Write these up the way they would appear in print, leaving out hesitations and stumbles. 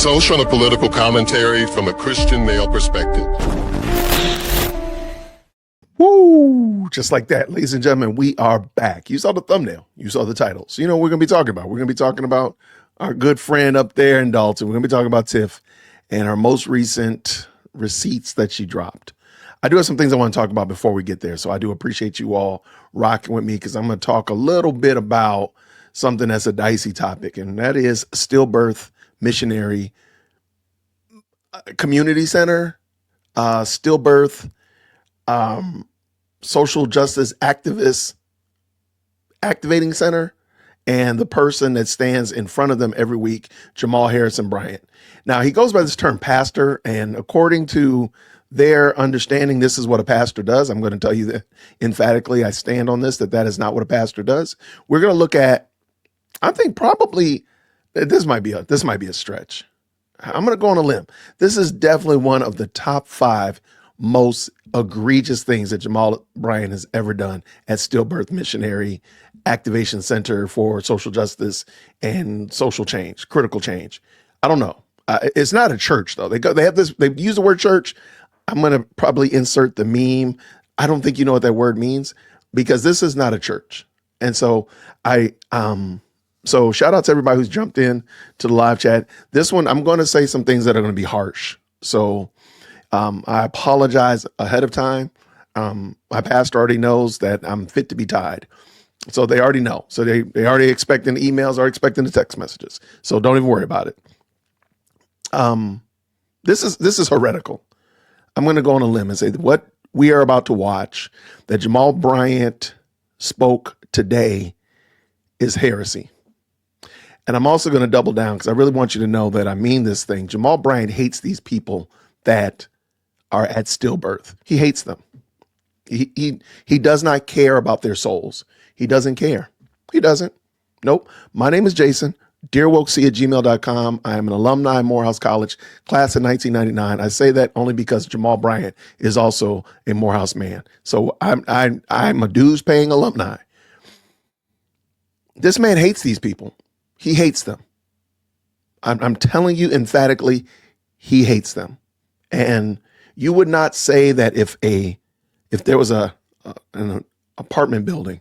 social and political commentary from a Christian male perspective. Woo! Just like that, ladies and gentlemen, we are back. You saw the thumbnail. You saw the title. So you know what we're going to be talking about. We're going to be talking about our good friend up there in Dalton. We're going to be talking about Tiff and her most recent receipts that she dropped. I do have some things I want to talk about before we get there. So I do appreciate you all rocking with me because I'm going to talk a little bit about something that's a dicey topic, and that is Stillbirth Missionary Community Center, Stillbirth Social Justice Activist Activating Center, and the person that stands in front of them every week, Jamal Bryant. Now, he goes by this term pastor, and according to their understanding, this is what a pastor does. I'm going to tell you that emphatically, I stand on this, that is not what a pastor does. We're going to look at, I think probably, this might be a stretch. I'm going to go on a limb. This is definitely one of the top 5 most egregious things that Jamal Bryant has ever done at Stillbirth Missionary Activation Center for Social Justice and Social Change, Critical Change. I don't know. It's not a church though. They have this. They use the word church. I'm going to probably insert the meme. I don't think you know what that word means because this is not a church. And so so shout out to everybody who's jumped in to the live chat. This one, I'm going to say some things that are going to be harsh. So I apologize ahead of time. My pastor already knows that I'm fit to be tied. So they already know. So they already expecting the emails, are expecting the text messages. So don't even worry about it. This is heretical. I'm going to go on a limb and say that what we are about to watch, that Jamal Bryant spoke today, is heresy. And I'm also going to double down because I really want you to know that I mean this thing. Jamal Bryant hates these people that are at Stillbirth. He hates them. He does not care about their souls. He doesn't care. He doesn't. Nope. My name is Jason. DearWokesee@gmail.com. I am an alumni of Morehouse College, class of 1999. I say that only because Jamal Bryant is also a Morehouse man. So I'm a dues paying alumni. This man hates these people. He hates them. I'm telling you emphatically, he hates them. And you would not say that if there was an apartment building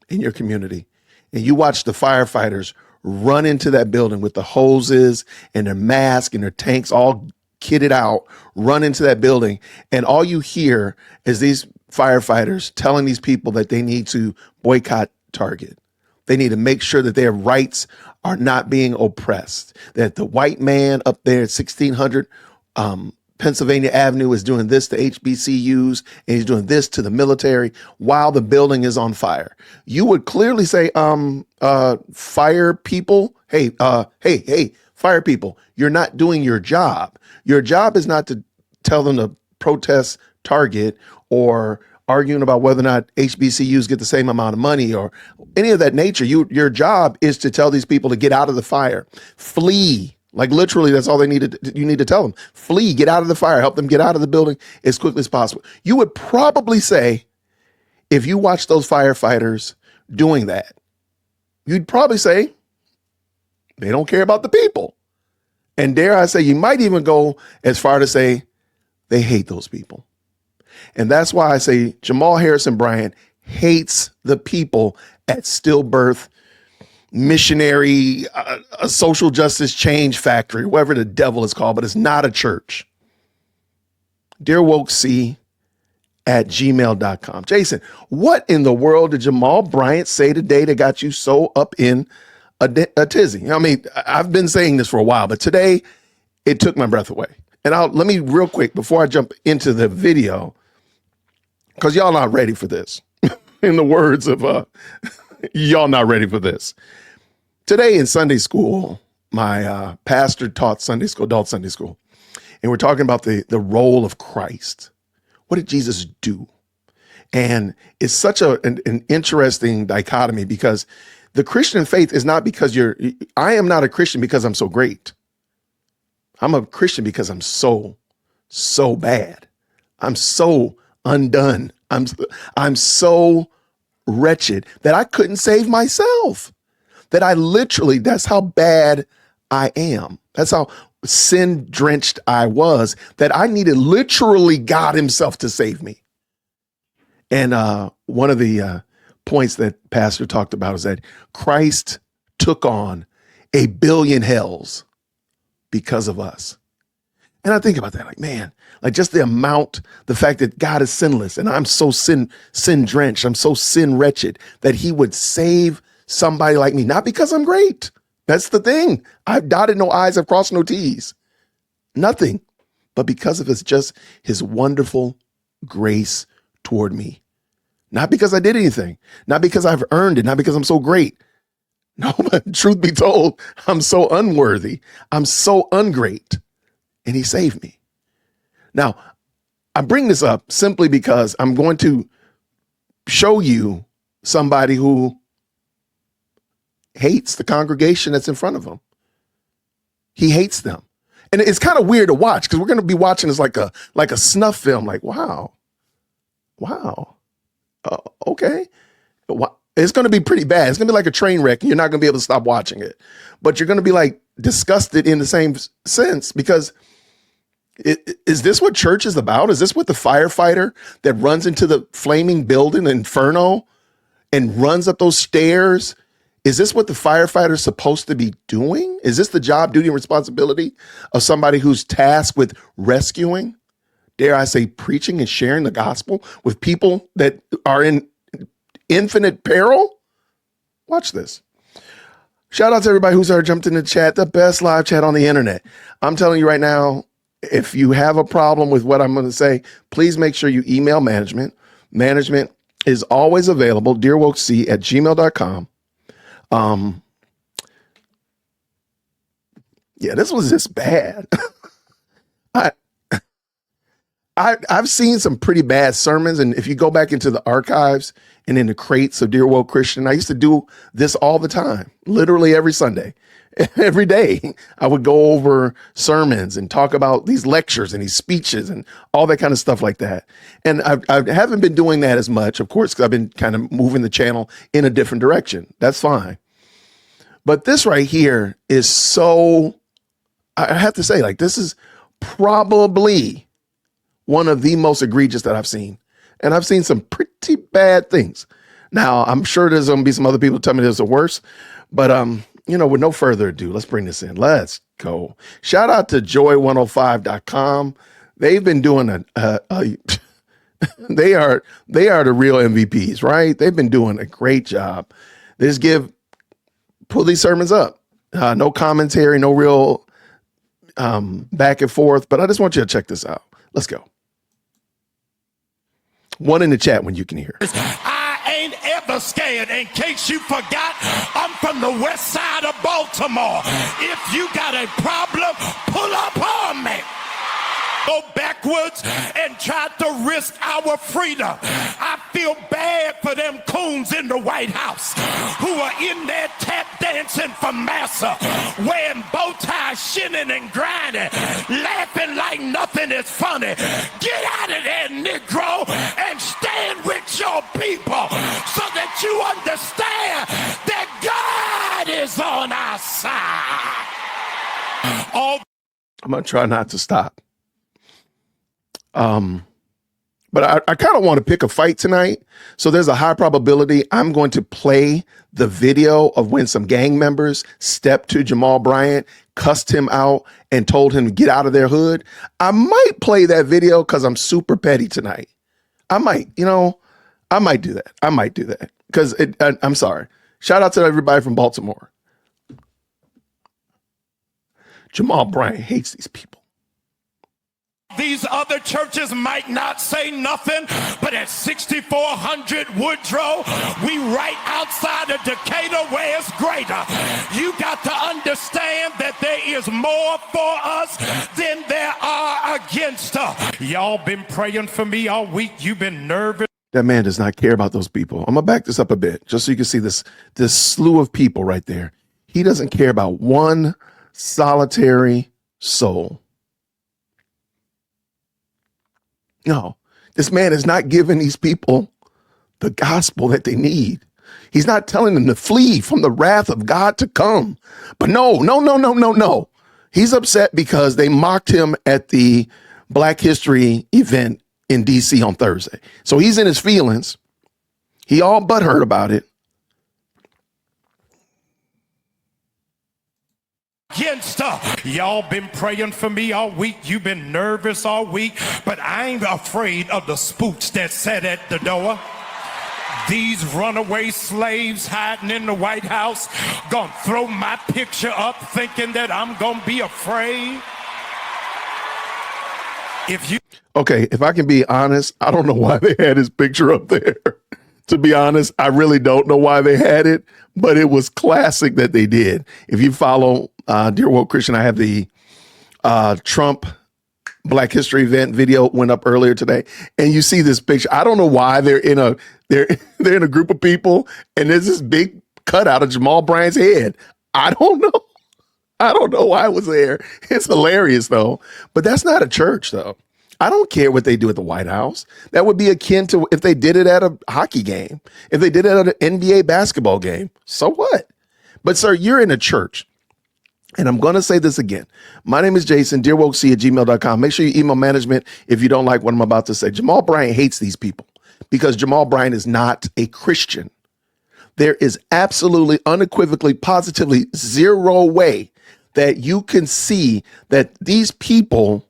in your community and you watch the firefighters run into that building with the hoses and their mask and their tanks all kitted out, run into that building, and all you hear is these firefighters telling these people that they need to boycott Target. They need to make sure that their rights are not being oppressed, that the white man up there at 1600 Pennsylvania Avenue is doing this to HBCUs and he's doing this to the military while the building is on fire. You would clearly say, fire people, hey, fire people, you're not doing your job. Your job is not to tell them to protest Target or arguing about whether or not HBCUs get the same amount of money or any of that nature. Your job is to tell these people to get out of the fire, flee. Like literally, that's all they needed. You need to tell them, flee, get out of the fire, help them get out of the building as quickly as possible. You would probably say, if you watch those firefighters doing that, you'd probably say they don't care about the people. And dare I say, you might even go as far to say they hate those people. And that's why I say Jamal Bryant hates the people at Stillbirth Missionary, a social justice change factory, whatever the devil is called, but it's not a church. DearWokesee@gmail.com. Jason, what in the world did Jamal Bryant say today that got you so up in a tizzy? I mean, I've been saying this for a while, but today it took my breath away. And let me real quick, before I jump into the video, because y'all not ready for this. In the words of, y'all not ready for this. Today in Sunday school, my pastor taught Sunday school, adult Sunday school, and we're talking about the role of Christ. What did Jesus do? And it's such an interesting dichotomy because the Christian faith is not because I am not a Christian because I'm so great. I'm a Christian because I'm so bad. I'm so undone. I'm so wretched that I couldn't save myself. That I literally, that's how bad I am. That's how sin drenched I was, that I needed literally God himself to save me. And one of the points that Pastor talked about is that Christ took on a billion hells because of us. And I think about that, like, man, like just the amount, the fact that God is sinless and I'm so sin drenched, I'm so sin wretched that he would save somebody like me, not because I'm great. That's the thing. I've dotted no I's, I've crossed no T's, nothing, but because of his wonderful grace toward me. Not because I did anything, not because I've earned it, not because I'm so great. No, but truth be told, I'm so unworthy. I'm so ungreat. And he saved me. Now, I bring this up simply because I'm going to show you somebody who hates the congregation that's in front of him. He hates them. And it's kind of weird to watch because we're going to be watching this like a snuff film, like, wow, okay. It's going to be pretty bad. It's going to be like a train wreck. And you're not going to be able to stop watching it. But you're going to be like disgusted in the same sense because is this what church is about? Is this what the firefighter that runs into the flaming building, Inferno, and runs up those stairs? Is this what the firefighter is supposed to be doing? Is this the job, duty, and responsibility of somebody who's tasked with rescuing, dare I say, preaching and sharing the gospel with people that are in infinite peril? Watch this. Shout out to everybody who's already jumped in the chat, the best live chat on the internet. I'm telling you right now, if you have a problem with what I'm going to say, please make sure you email management. Management is always available, dearwokec@gmail.com. Yeah, this was just bad. I've seen some pretty bad sermons, and if you go back into the archives and in the crates of Dear Woke Christian, I used to do this all the time, literally every Sunday. Every day, I would go over sermons and talk about these lectures and these speeches and all that kind of stuff like that. And I haven't been doing that as much, of course, because I've been kind of moving the channel in a different direction. That's fine. But this right here is so, I have to say, like, this is probably one of the most egregious that I've seen. And I've seen some pretty bad things. Now, I'm sure there's going to be some other people tell me there's a worse, but with no further ado, let's bring this in. Let's go. Shout out to joy105.com. They've been doing they are the real MVPs, right? They've been doing a great job. They just pull these sermons up. No commentary, no real back and forth, but I just want you to check this out. Let's go. One in the chat when you can hear. Ain't ever scared. In case you forgot, I'm from the west side of Baltimore. If you got a problem, pull up on me. Go backwards and try to risk our freedom. I feel bad for them coons in the White House who are in there tap dancing for massa, wearing bow ties, shinning and grinding, laughing like nothing is funny. Get out of there, Negro, and stand with your people so that you understand that God is on our side. I'm going to try not to stop. But I kind of want to pick a fight tonight. So there's a high probability I'm going to play the video of when some gang members stepped to Jamal Bryant, cussed him out, and told him to get out of their hood. I might play that video because I'm super petty tonight. I might do that. I might do that because I'm sorry. Shout out to everybody from Baltimore. Jamal Bryant hates these people. These other churches might not say nothing, but at 6400 Woodrow, we right outside of Decatur where it's greater. You got to understand that there is more for us than there are against us. Y'all been praying for me all week. You've been nervous. That man does not care about those people. I'm gonna back this up a bit just so you can see this slew of people right there. He doesn't care about one solitary soul. No, this man is not giving these people the gospel that they need. He's not telling them to flee from the wrath of God to come. But no. He's upset because they mocked him at the Black History event in DC on Thursday. So he's in his feelings. He all butthurt about it. Y'all been praying for me all week. You've been nervous all week, but I ain't afraid of the spooks that sat at the door. These runaway slaves hiding in the White House gonna throw my picture up thinking that I'm gonna be afraid. Okay, if I can be honest, I don't know why they had his picture up there. To be honest, I really don't know why they had it, but it was classic that they did. If you follow Dear Woke Christian, I have the Trump Black History event video went up earlier today, and you see this picture. I don't know why they're in a group of people, and there's this big cutout of Jamal Bryant's head. I don't know. I don't know why it was there. It's hilarious though, but that's not a church though. I don't care what they do at the White House. That would be akin to if they did it at a hockey game, if they did it at an NBA basketball game. So what? But sir, you're in a church. And I'm going to say this again. My name is Jason, dearwokec@gmail.com. Make sure you email management if you don't like what I'm about to say. Jamal Bryant hates these people because Jamal Bryant is not a Christian. There is absolutely, unequivocally, positively zero way that you can see that these people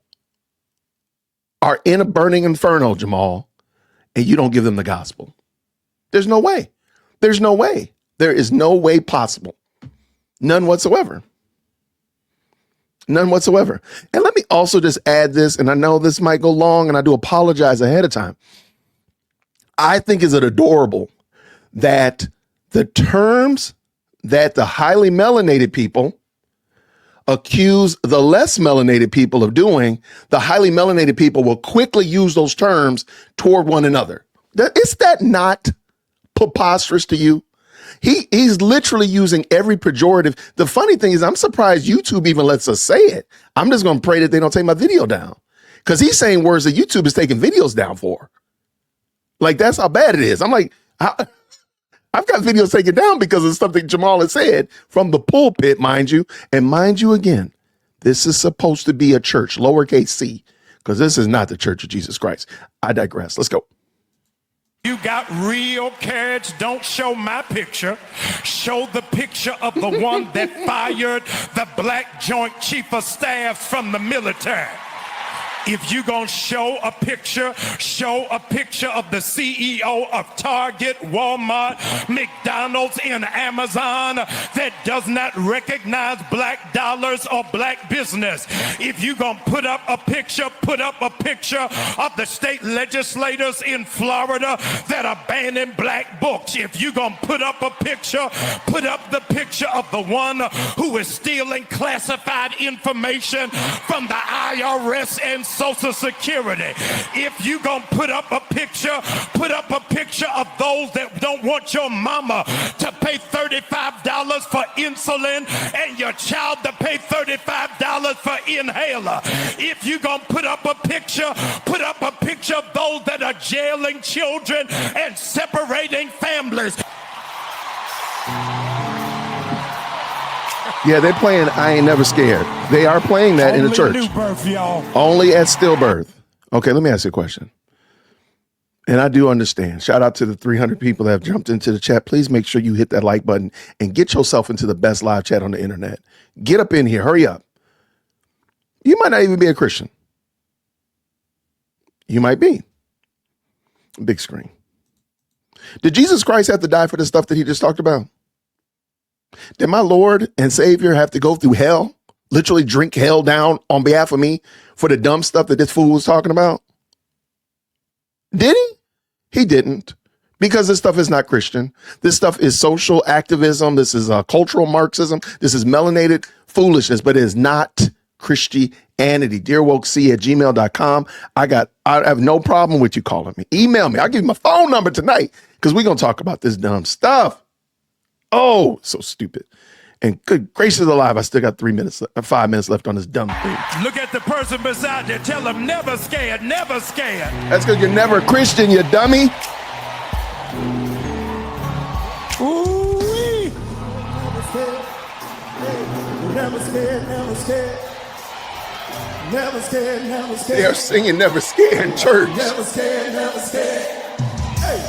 are in a burning inferno, Jamal, and you don't give them the gospel. There's no way. There's no way. There is no way possible. None whatsoever. None whatsoever. And let me also just add this, and I know this might go long, and I do apologize ahead of time. I think is it adorable that the terms that the highly melanated people accuse the less melanated people of doing, the highly melanated people will quickly use those terms toward one another. Is that not preposterous to you? He's literally using every pejorative. The funny thing is, I'm surprised YouTube even lets us say it. I'm just going to pray that they don't take my video down, because he's saying words that YouTube is taking videos down for. Like, that's how bad it is. I'm like, I've got videos taken down because of stuff that Jamal has said from the pulpit, mind you. And mind you, again, this is supposed to be a church, lowercase c, because this is not the Church of Jesus Christ. I digress. Let's go. You got real courage, don't show my picture. Show the picture of the one that fired the Black Joint Chief of Staff from the military. If you gonna show a picture of the CEO of Target, Walmart, McDonald's, and Amazon that does not recognize black dollars or black business. If you gonna put up a picture of the state legislators in Florida that are banning black books. If you gonna put up the picture of the one who is stealing classified information from the IRS and Social Security. If you gonna put up a picture of those that don't want your mama to pay $35 for insulin and your child to pay $35 for inhaler. If you gonna put up a picture of those that are jailing children and separating families. Yeah, they're playing I Ain't Never Scared. They are playing that in the church. New birth, y'all. Only at stillbirth. Okay, let me ask you a question. And I do understand. Shout out to the 300 people that have jumped into the chat. Please make sure you hit that like button and get yourself into the best live chat on the internet. Get up in here. Hurry up. You might not even be a Christian. You might be. Big screen. Did Jesus Christ have to die for the stuff that he just talked about? Did my Lord and Savior have to go through hell, literally drink hell down on behalf of me for the dumb stuff that this fool was talking about? Did he? He didn't, because this stuff is not Christian. This stuff is social activism. This is cultural Marxism. This is melanated foolishness, but it is not Christianity. DearWokeC@gmail.com. I have no problem with you calling me. Email me. I'll give you my phone number tonight, because we're going to talk about this dumb stuff. Oh, so stupid. And good gracious alive, I still got 5 minutes left on this dumb thing. Look at the person beside you. Tell them never scared, never scared. That's because you're never a Christian, you dummy. Ooh-wee. Never scared, never scared. Never scared, never scared. They are singing Never Scared in church. Never scared, never scared. Hey,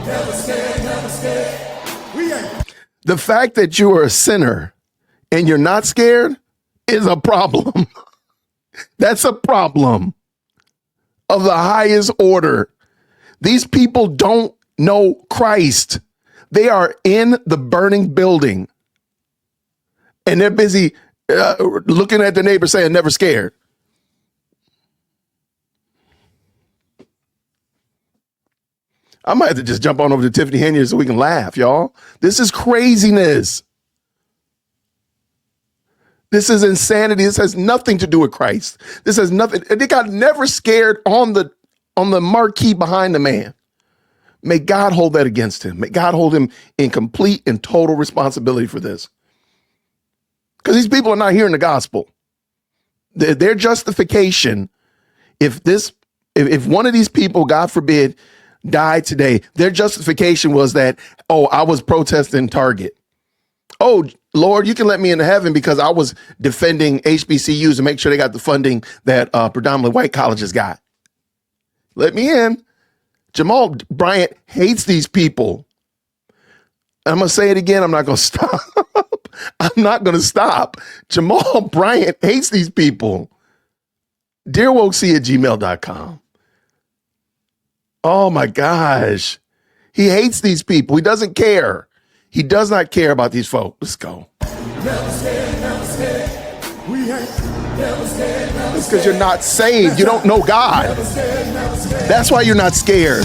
never scared, never scared. We ain't. The fact that you are a sinner and you're not scared is a problem. That's a problem of the highest order. These people don't know Christ. They are in the burning building and they're busy looking at their neighbor saying, never scared. I might have to just jump on over to Tiffany Henry so we can laugh, y'all. This is craziness. This is insanity. This has nothing to do with Christ. This has nothing. They got never scared on the marquee behind the man. May God hold that against him. May God hold him in complete and total responsibility for this. Because these people are not hearing the gospel. Their justification, if one of these people, God forbid, died today, their justification was that, oh, I was protesting Target. Oh, Lord, you can let me into heaven because I was defending HBCUs and make sure they got the funding that predominantly white colleges got. Let me in. Jamal Bryant hates these people. I'm going to say it again. I'm not going to stop. I'm not going to stop. Jamal Bryant hates these people. DearWokeC@gmail.com. Oh my gosh. He hates these people. He doesn't care. He does not care about these folks. Let's go. Never scared, never scared. We ain't never scared, never It's because you're not saved. You don't know God. never scared, never scared. That's why you're not scared.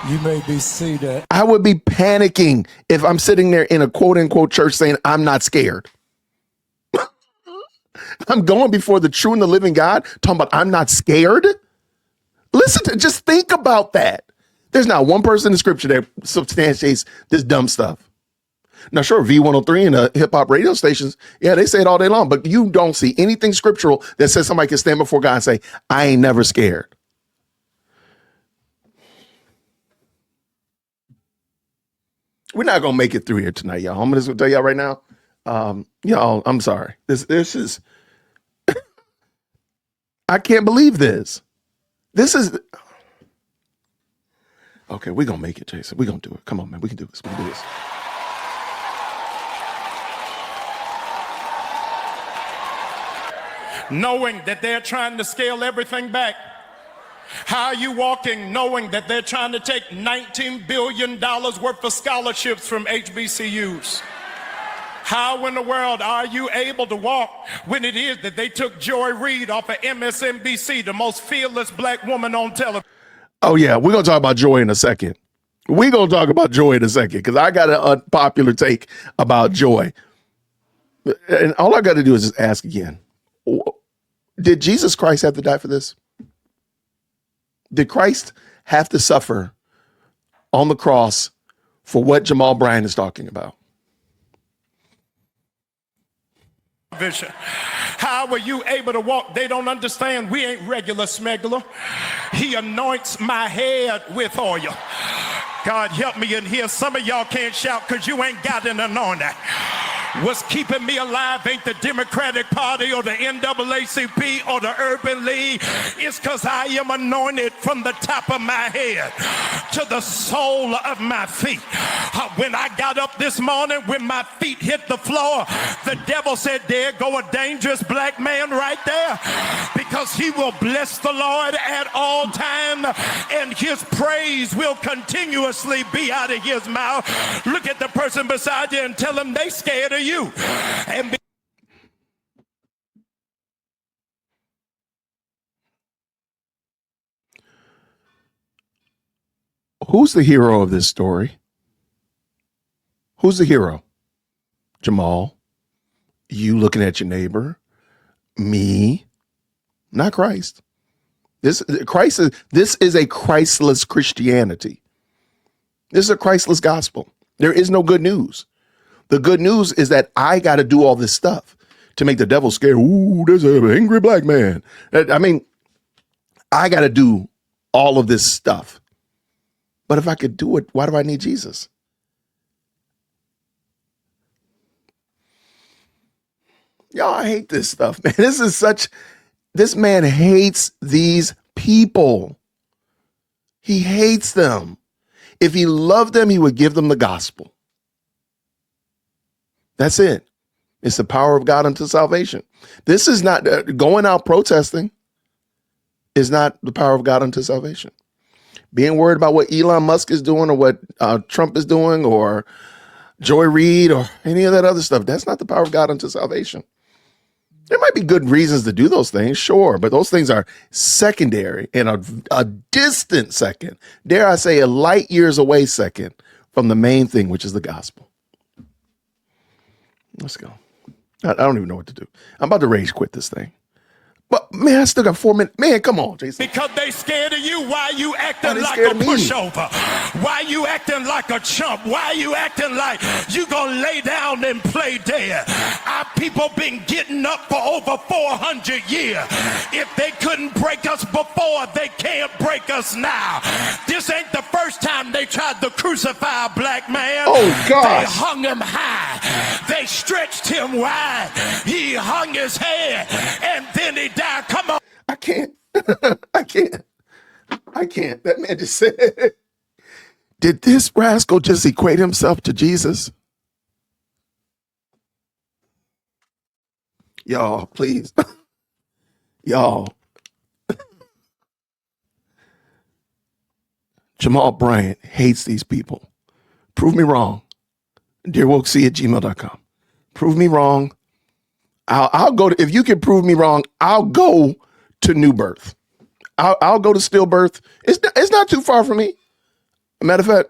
You may be seated. I would be panicking if I'm sitting there in a quote unquote church saying, I'm not scared. I'm going before the true and the living God, talking about I'm not scared. Just think about that. There's not one person in the scripture that substantiates this dumb stuff. Now, sure, V103 and the hip hop radio stations, yeah, they say it all day long, but you don't see anything scriptural that says somebody can stand before God and say, I ain't never scared. We're not going to make it through here tonight, y'all. I'm just going to tell y'all right now. Y'all, I'm sorry. This is, I can't believe this. This is, okay, we're going to make it, Jason. We're going to do it. Come on, man. We can do this. We can do this. Knowing that they're trying to scale everything back. How are you walking knowing that they're trying to take $19 billion worth of scholarships from HBCUs? How in the world are you able to walk when it is that they took Joy Reid off of MSNBC, the most fearless black woman on television? Oh, yeah, we're going to talk about Joy in a second. We're going to talk about Joy in a second because I got an unpopular take about Joy. And all I got to do is just ask again. Did Jesus Christ have to die for this? Did Christ have to suffer on the cross for what Jamal Bryant is talking about? How were you able to walk? They don't understand. We ain't regular smuggler. He anoints my head with oil. God help me in here. Some of y'all can't shout because you ain't got an anointing. What's keeping me alive ain't the Democratic Party or the NAACP or the Urban League. It's because I am anointed from the top of my head to the sole of my feet. When I got up this morning, when my feet hit the floor, the devil said, there go a dangerous black man right there, because he will bless the Lord at all times and his praise will continuously be out of his mouth. Look at the person beside you and tell them they scared of you. And Who's the hero of this story? Who's the hero? Jamal, you looking at your neighbor, me, not Christ. This is a Christless Christianity. This is a Christless gospel. There is no good news. The good news is that I got to do all this stuff to make the devil scared. Ooh, there's an angry black man. I mean, I got to do all of this stuff. But if I could do it, why do I need Jesus? Y'all, I hate this stuff, man. This man hates these people. He hates them. If he loved them, he would give them the gospel. That's it. It's the power of God unto salvation. This is not going out protesting is not the power of God unto salvation. Being worried about what Elon Musk is doing or what Trump is doing or Joy Reid or any of that other stuff, that's not the power of God unto salvation. There might be good reasons to do those things, sure, but those things are secondary and a distant second, dare I say a light years away second from the main thing, which is the gospel. Let's go. I don't even know what to do. I'm about to rage quit this thing. But man, I still got 4 minutes. Man, come on, Jason. Because they scared of you. Why you acting like a pushover? Why you acting like a chump? Why you acting like you gonna lay down and play dead? Our people been getting up for over 400 years. If they couldn't break us before, they can't break us now. This ain't the first time they tried to crucify a black man. Oh, gosh. They hung him high. They stretched him wide. He hung his head, and then he died. Come on. I can't. I can't. That man just said, did this rascal just equate himself to Jesus? Y'all, please. Y'all. Jamal Bryant hates these people. Prove me wrong. DearWokeC@gmail.com. Prove me wrong. I'll go to, if you can prove me wrong, I'll go to New Birth. I'll go to Stillbirth. It's not too far from me. Matter of fact,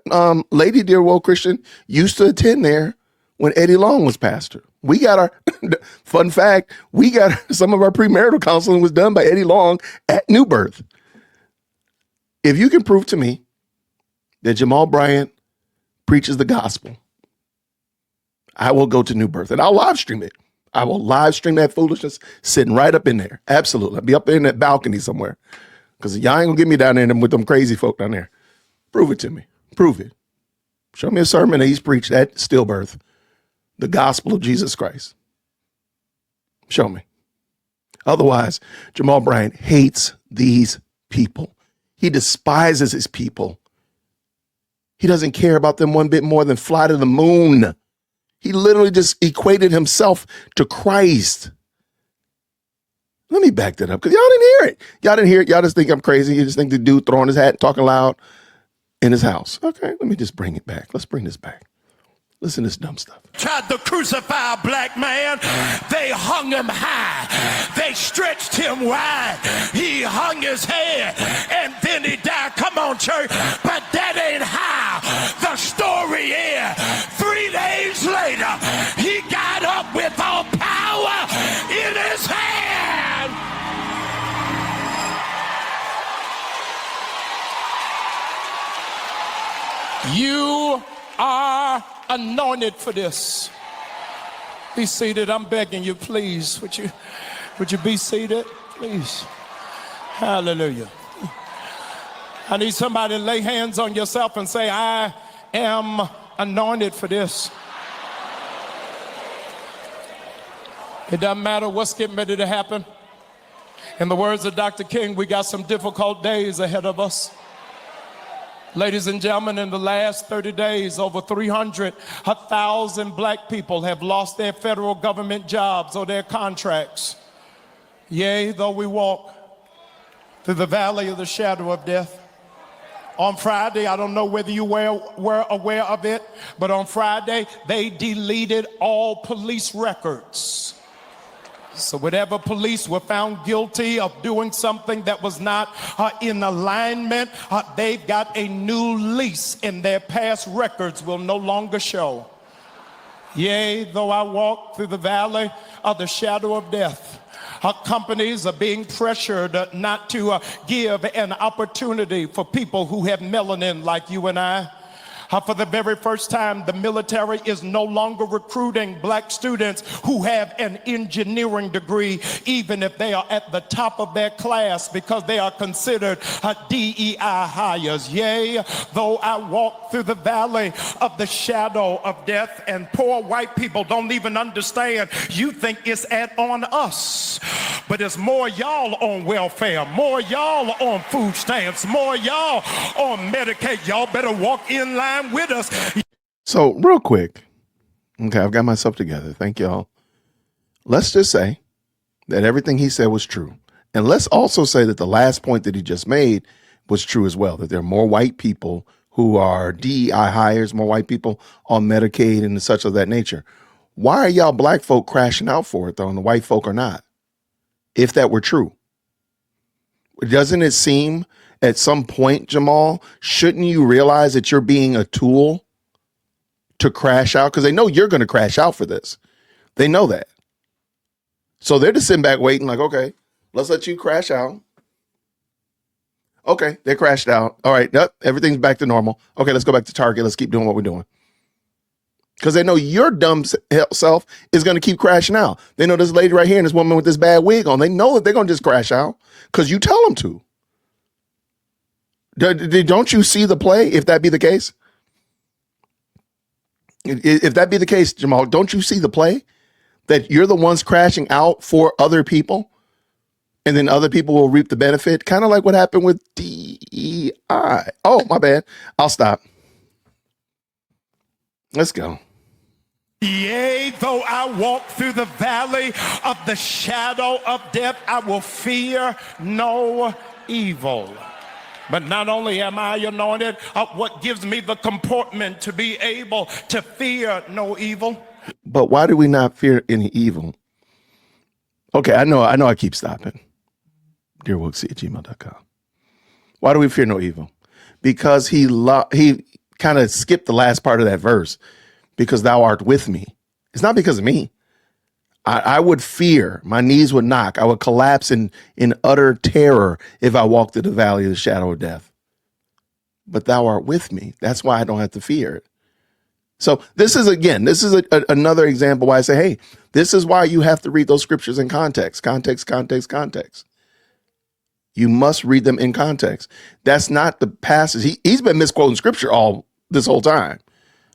Lady Dear Woke Christian used to attend there when Eddie Long was pastor. We got our, fun fact, we got some of our premarital counseling was done by Eddie Long at New Birth. If you can prove to me that Jamal Bryant preaches the gospel, I will go to New Birth and I'll live stream it. I will live stream that foolishness sitting right up in there. Absolutely. I'll be up in that balcony somewhere because y'all ain't gonna get me down there with them crazy folk down there. Prove it to me. Prove it. Show me a sermon that he's preached at Stillbirth, the gospel of Jesus Christ. Show me. Otherwise, Jamal Bryant hates these people. He despises his people. He doesn't care about them one bit more than fly to the moon. He literally just equated himself to Christ. Let me back that up because y'all didn't hear it. Y'all didn't hear it. Y'all just think I'm crazy. You just think the dude throwing his hat and talking loud in his house. Okay, let me just bring it back. Let's bring this back. Listen to this dumb stuff. Tried to crucify a black man. They hung him high. They stretched him wide. He hung his head and then he died. Come on, church. But that ain't how the story is. 3 days later, he got up with all power in his hand. You are anointed for this. Be seated. I'm begging you, please. Would you be seated, please? Hallelujah. I need somebody to lay hands on yourself and say, I am anointed for this. It doesn't matter what's getting ready to happen. In the words of Dr. King, we got some difficult days ahead of us. Ladies and gentlemen, in the last 30 days, over 300,000 black people have lost their federal government jobs or their contracts. Yea, though we walk through the valley of the shadow of death. On Friday, I don't know whether you were aware of it, but on Friday, they deleted all police records. So whatever police were found guilty of doing something that was not in alignment, they've got a new lease and their past records will no longer show. Yea, though I walk through the valley of the shadow of death, companies are being pressured not to give an opportunity for people who have melanin like you and I. For the very first time, the military is no longer recruiting black students who have an engineering degree, even if they are at the top of their class, because they are considered DEI hires. Yea, though I walk through the valley of the shadow of death, and poor white people don't even understand. You think it's on us, but it's more y'all on welfare, more y'all on food stamps, more y'all on Medicaid. Y'all better walk in line with us. So real quick, okay, I've got myself together. Thank y'all. Let's just say that everything he said was true. And let's also say that the last point that he just made was true as well, that there are more white people who are DEI hires, more white people on Medicaid and such of that nature. Why are y'all black folk crashing out for it though, and the white folk are not? If that were true. Doesn't it seem at some point, Jamal, shouldn't you realize that you're being a tool to crash out? Because they know you're going to crash out for this. They know that. So they're just sitting back waiting like, okay, let's let you crash out. Okay, they crashed out. All right, yep, everything's back to normal. Okay, let's go back to Target. Let's keep doing what we're doing. Because they know your dumb self is going to keep crashing out. They know this lady right here and this woman with this bad wig on. They know that they're going to just crash out because you tell them to. Don't you see the play if that be the case? If that be the case, Jamal, don't you see the play? That you're the ones crashing out for other people and then other people will reap the benefit? Kind of like what happened with DEI. Oh, my bad. I'll stop. Let's go. Yea, though I walk through the valley of the shadow of death, I will fear no evil. But not only am I anointed, what gives me the comportment to be able to fear no evil? But why do we not fear any evil? Okay, I know I keep stopping. DearWookC@gmail.com. Why do we fear no evil? Because he kind of skipped the last part of that verse. Because thou art with me. It's not because of me. I would fear, my knees would knock, I would collapse in utter terror if I walked through the valley of the shadow of death. But thou art with me. That's why I don't have to fear it. So this is another example why I say, hey, this is why you have to read those scriptures in context. You must read them in context. That's not the passage. He's been misquoting scripture all this whole time.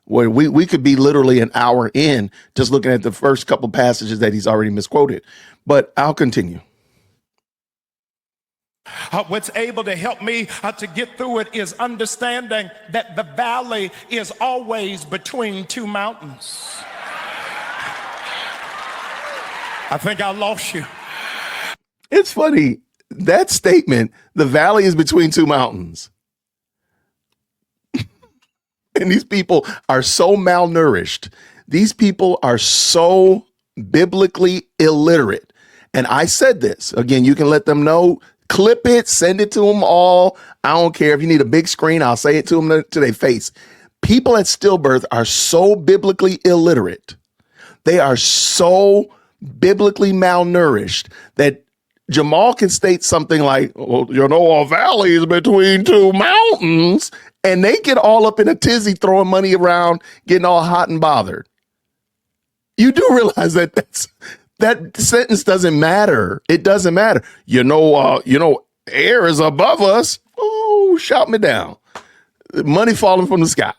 Where we could be literally an hour in just looking at the first couple passages that he's already misquoted. But I'll continue. What's able to help me to get through it is understanding that the valley is always between two mountains. I think I lost you. It's funny. That statement, the valley is between two mountains. And these people are so malnourished. These people are so biblically illiterate. And I said this, again, you can let them know, clip it, send it to them all. I don't care if you need a big screen. I'll say it to them to their face. People at stillbirth are so biblically illiterate. They are so biblically malnourished that Jamal can state something like, well, a valley is between two mountains. And they get all up in a tizzy, throwing money around, getting all hot and bothered. You do realize that that sentence doesn't matter. It doesn't matter. Air is above us. Oh, shout me down. Money falling from the sky.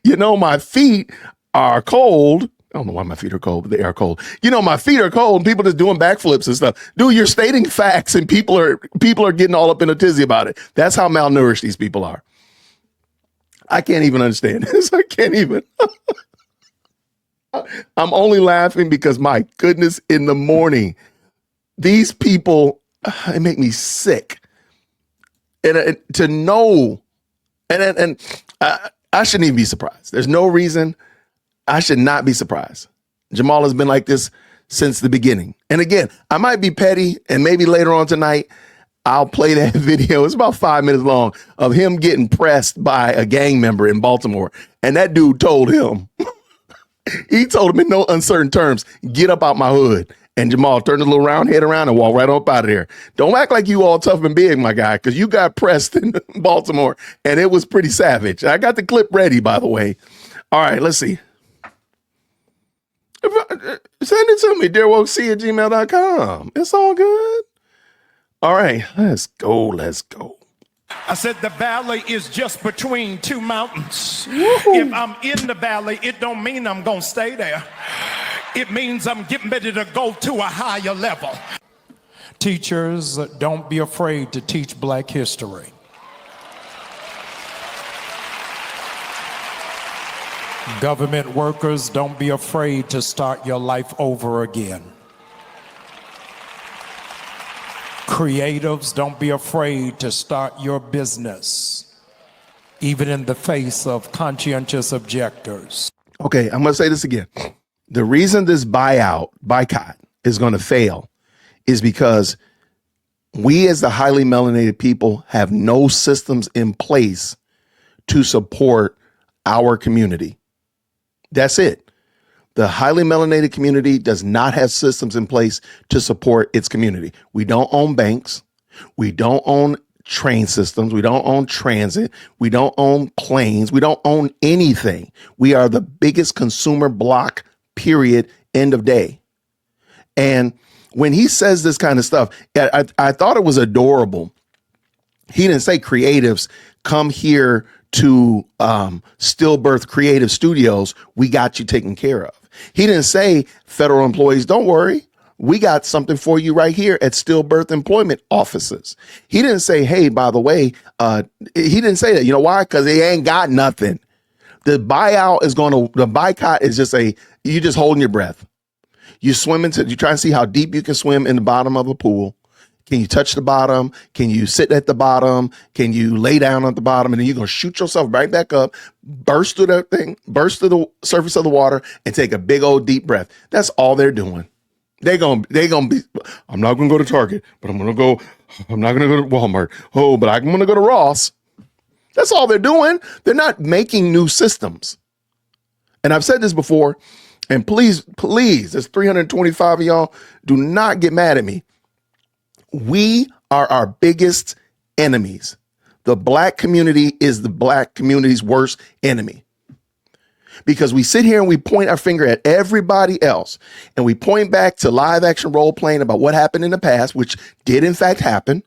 My feet are cold. I don't know why my feet are cold, but they are cold. My feet are cold and people just doing backflips and stuff. Dude, you're stating facts and people are getting all up in a tizzy about it. That's how malnourished these people are. I can't even understand this. I can't even. I'm only laughing because my goodness, in the morning, these people, they make me sick. And to know, and I shouldn't even be surprised. There's no reason I should not be surprised. Jamal has been like this since the beginning. And again, I might be petty and maybe later on tonight, I'll play that video. It's about 5 minutes long of him getting pressed by a gang member in Baltimore. And that dude told him, he told him in no uncertain terms, get up out my hood. And Jamal turned a little round head around and walked right up out of there. Don't act like you all tough and big, my guy, because you got pressed in Baltimore, and it was pretty savage. I got the clip ready, by the way. All right, let's see. Send it to me, dearwokec@gmail.com. It's all good. All right, let's go. I said the valley is just between two mountains. If I'm in the valley, it don't mean I'm going to stay there. It means I'm getting ready to go to a higher level. Teachers, don't be afraid to teach Black history. Government workers, don't be afraid to start your life over again. Creatives, don't be afraid to start your business, even in the face of conscientious objectors. Okay, I'm going to say this again. The reason this boycott is going to fail is because we as the highly melanated people have no systems in place to support our community. That's it. The highly melanated community does not have systems in place to support its community. We don't own banks. We don't own train systems. We don't own transit. We don't own planes. We don't own anything. We are the biggest consumer block, period, end of day. And when he says this kind of stuff, I thought it was adorable. He didn't say creatives come here to Stillbirth Creative Studios. We got you taken care of. He didn't say federal employees, don't worry. We got something for you right here at Stillbirth Employment Offices. He didn't say, hey, by the way, he didn't say that. You know why? Because they ain't got nothing. The boycott is just you just holding your breath. You try to see how deep you can swim in the bottom of a pool. Can you touch the bottom? Can you sit at the bottom? Can you lay down at the bottom? And then you're going to shoot yourself right back up, burst through the surface of the water and take a big old deep breath. That's all they're doing. They're going to be, I'm not going to go to Target, but I'm not going to go to Walmart. Oh, but I'm going to go to Ross. That's all they're doing. They're not making new systems. And I've said this before, and please, there's 325 of y'all, do not get mad at me. We are our biggest enemies. The Black community is the Black community's worst enemy. Because we sit here and we point our finger at everybody else, and we point back to live action role playing about what happened in the past, which did in fact happen.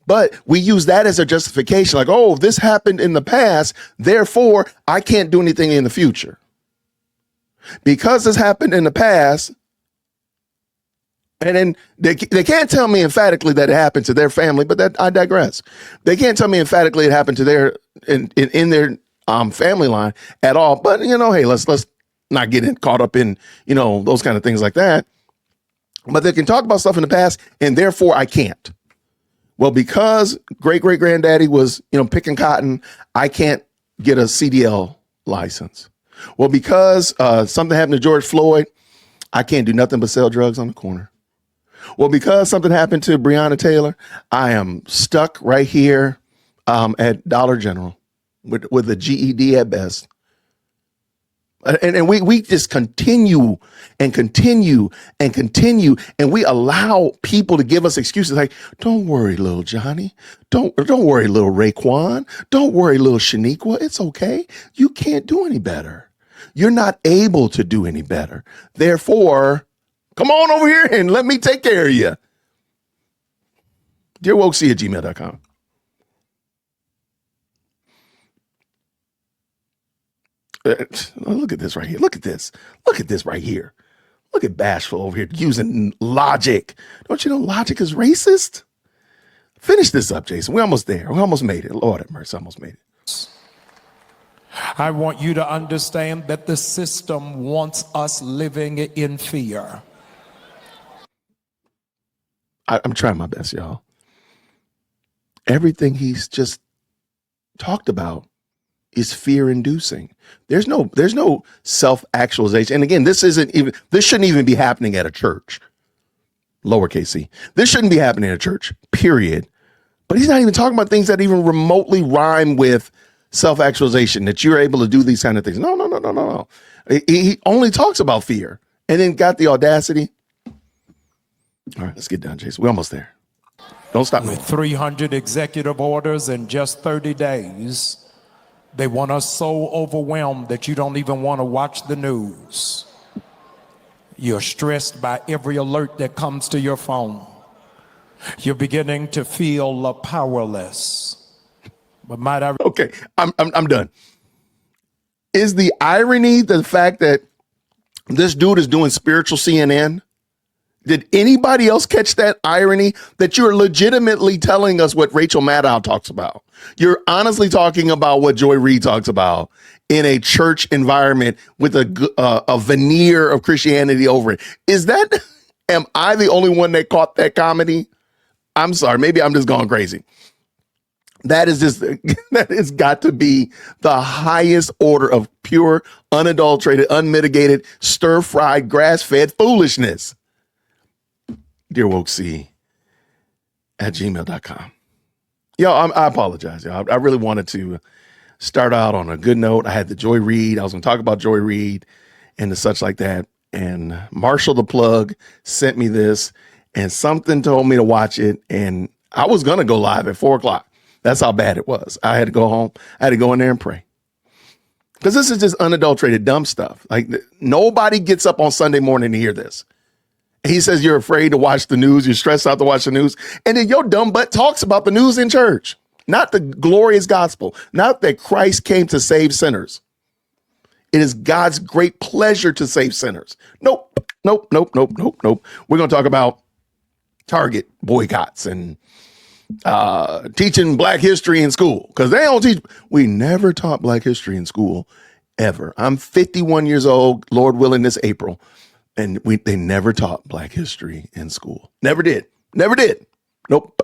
But we use that as a justification, like, oh, this happened in the past, therefore I can't do anything in the future. Because this happened in the past, and then they can't tell me emphatically that it happened to their family, but that I digress. They can't tell me emphatically it happened to their in their family line at all. But hey, let's not get caught up in those kind of things like that. But they can talk about stuff in the past, and therefore I can't. Well, because great granddaddy was picking cotton, I can't get a CDL license. Well, because something happened to George Floyd, I can't do nothing but sell drugs on the corner. Well, because something happened to Breonna Taylor, I am stuck right here at Dollar General with a GED at best. And we just continue, and we allow people to give us excuses like, don't worry, little Johnny. Don't worry, little Raekwon. Don't worry, little Shaniqua. It's okay. You can't do any better. You're not able to do any better. Therefore, come on over here and let me take care of you. DearWokec@gmail.com. Look at this right here. Look at this. Look at this right here. Look at Bashful over here using logic. Don't you know logic is racist? Finish this up, Jason. We're almost there. We almost made it. Lord have mercy, almost made it. I want you to understand that the system wants us living in fear. I'm trying my best, y'all. Everything he's just talked about is fear-inducing. There's no self-actualization. And again, this shouldn't even be happening at a church. Lowercase c. This shouldn't be happening at a church, period. But he's not even talking about things that even remotely rhyme with self-actualization, that you're able to do these kind of things. No. He only talks about fear, and then got the audacity. All right, let's get done, Jason. We're almost there. Don't stop. With 300 executive orders in just 30 days, they want us so overwhelmed that you don't even want to watch the news. You're stressed by every alert that comes to your phone. You're beginning to feel powerless. But might I? Okay, I'm done. Is the irony the fact that this dude is doing spiritual CNN? Did anybody else catch that irony that you're legitimately telling us what Rachel Maddow talks about? You're honestly talking about what Joy Reid talks about in a church environment with a veneer of Christianity over it. Is that, am I the only one that caught that comedy? I'm sorry, maybe I'm just going crazy. That has got to be the highest order of pure, unadulterated, unmitigated, stir-fried, grass-fed foolishness. DearWokeC@gmail.com. Yo, I apologize, y'all. I really wanted to start out on a good note. I had the Joy Reid. I was going to talk about Joy Reid and the such like that. And Marshall the Plug sent me this, and something told me to watch it. And I was going to go live at 4 o'clock. That's how bad it was. I had to go home. I had to go in there and pray. Because this is just unadulterated, dumb stuff. Like, nobody gets up on Sunday morning to hear this. He says you're afraid to watch the news. You're stressed out to watch the news. And then your dumb butt talks about the news in church. Not the glorious gospel. Not that Christ came to save sinners. It is God's great pleasure to save sinners. Nope. We're going to talk about Target boycotts and teaching Black history in school. Because they don't teach. We never taught Black history in school, ever. I'm 51 years old, Lord willing, this April. And they never taught Black history in school. Never did. Nope.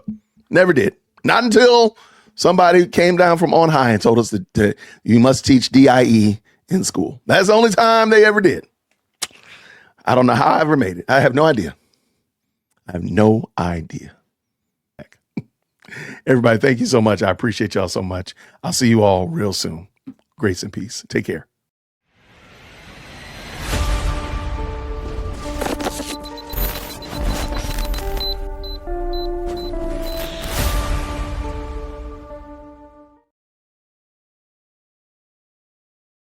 Never did. Not until somebody came down from on high and told us that you must teach DIE in school. That's the only time they ever did. I don't know how I ever made it. I have no idea. Everybody, thank you so much. I appreciate y'all so much. I'll see you all real soon. Grace and peace. Take care.